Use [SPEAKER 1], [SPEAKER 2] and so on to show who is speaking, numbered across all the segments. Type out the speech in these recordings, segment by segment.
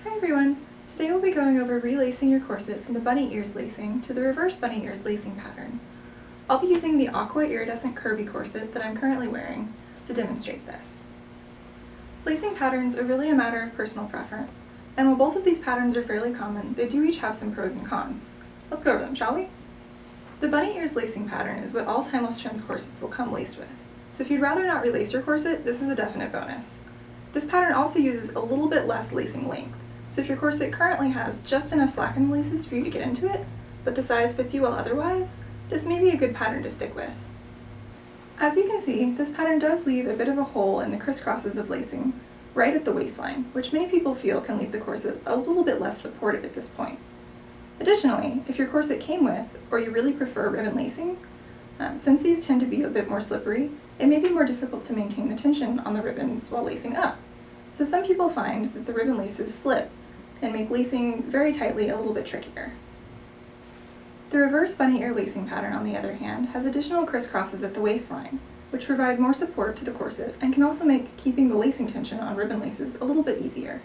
[SPEAKER 1] Hi everyone! Today we'll be going over relacing your corset from the bunny ears lacing to the reverse bunny ears lacing pattern. I'll be using the aqua iridescent curvy corset that I'm currently wearing to demonstrate this. Lacing patterns are really a matter of personal preference, and while both of these patterns are fairly common, they do each have some pros and cons. Let's go over them, shall we? The bunny ears lacing pattern is what all timeless trends corsets will come laced with, so if you'd rather not relace your corset, this is a definite bonus. This pattern also uses a little bit less lacing length, so if your corset currently has just enough slack in the laces for you to get into it, but the size fits you well otherwise, this may be a good pattern to stick with. As you can see, this pattern does leave a bit of a hole in the crisscrosses of lacing right at the waistline, which many people feel can leave the corset a little bit less supported at this point. Additionally, if your corset came with, or you really prefer ribbon lacing, since these tend to be a bit more slippery, it may be more difficult to maintain the tension on the ribbons while lacing up. So some people find that the ribbon laces slip and make lacing very tightly a little bit trickier. The reverse bunny ear lacing pattern, on the other hand, has additional crisscrosses at the waistline, which provide more support to the corset and can also make keeping the lacing tension on ribbon laces a little bit easier.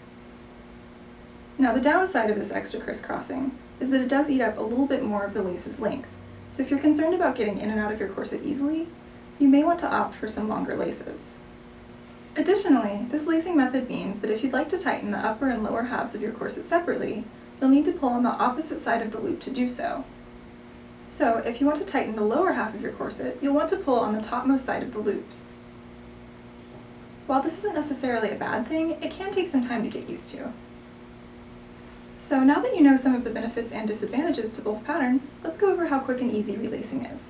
[SPEAKER 1] Now, the downside of this extra crisscrossing is that it does eat up a little bit more of the lace's length, so if you're concerned about getting in and out of your corset easily, you may want to opt for some longer laces. Additionally, this lacing method means that if you'd like to tighten the upper and lower halves of your corset separately, you'll need to pull on the opposite side of the loop to do so. So, if you want to tighten the lower half of your corset, you'll want to pull on the topmost side of the loops. While this isn't necessarily a bad thing, it can take some time to get used to. So now that you know some of the benefits and disadvantages to both patterns, let's go over how quick and easy relacing is.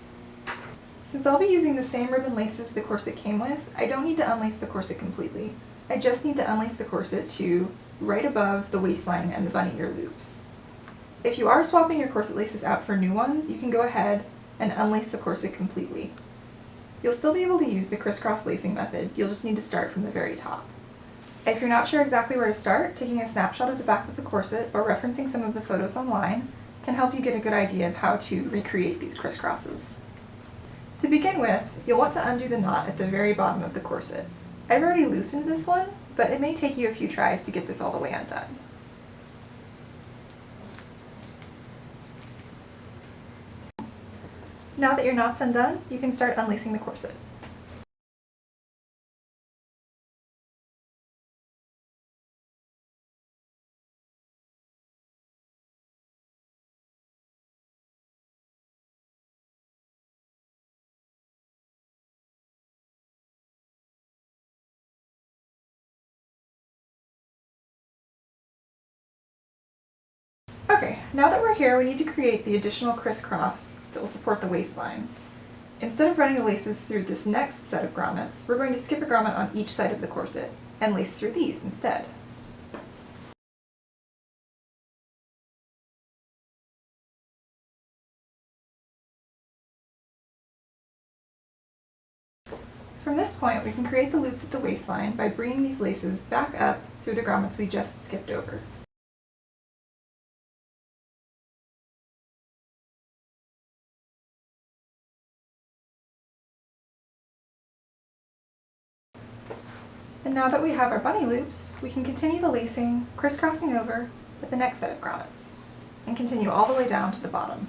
[SPEAKER 1] Since I'll be using the same ribbon laces the corset came with, I don't need to unlace the corset completely. I just need to unlace the corset to right above the waistline and the bunny ear loops. If you are swapping your corset laces out for new ones, you can go ahead and unlace the corset completely. You'll still be able to use the crisscross lacing method, you'll just need to start from the very top. If you're not sure exactly where to start, taking a snapshot of the back of the corset or referencing some of the photos online can help you get a good idea of how to recreate these crisscrosses. To begin with, you'll want to undo the knot at the very bottom of the corset. I've already loosened this one, but it may take you a few tries to get this all the way undone. Now that your knot's undone, you can start unlacing the corset. Okay, now that we're here, we need to create the additional crisscross that will support the waistline. Instead of running the laces through this next set of grommets, we're going to skip a grommet on each side of the corset and lace through these instead. From this point, we can create the loops at the waistline by bringing these laces back up through the grommets we just skipped over. And now that we have our bunny loops, we can continue the lacing, crisscrossing over with the next set of grommets, and continue all the way down to the bottom.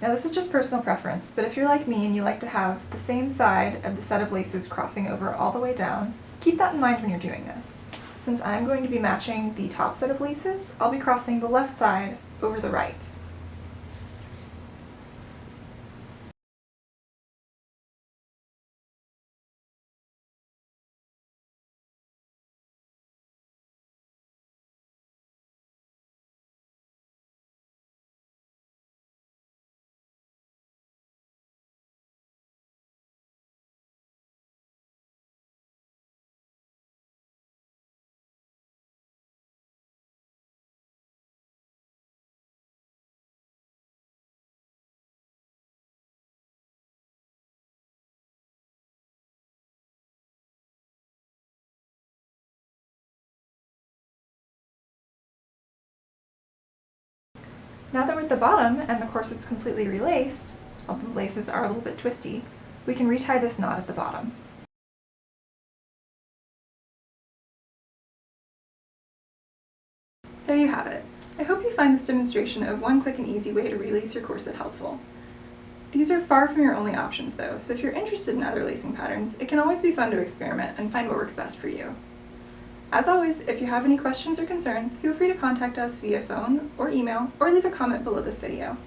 [SPEAKER 1] Now this is just personal preference, but if you're like me and you like to have the same side of the set of laces crossing over all the way down, keep that in mind when you're doing this. Since I'm going to be matching the top set of laces, I'll be crossing the left side over the right. Now that we're at the bottom and the corset's completely relaced, although the laces are a little bit twisty, we can retie this knot at the bottom. There you have it. I hope you find this demonstration of one quick and easy way to relace your corset helpful. These are far from your only options though, so if you're interested in other lacing patterns, it can always be fun to experiment and find what works best for you. As always, if you have any questions or concerns, feel free to contact us via phone or email or leave a comment below this video.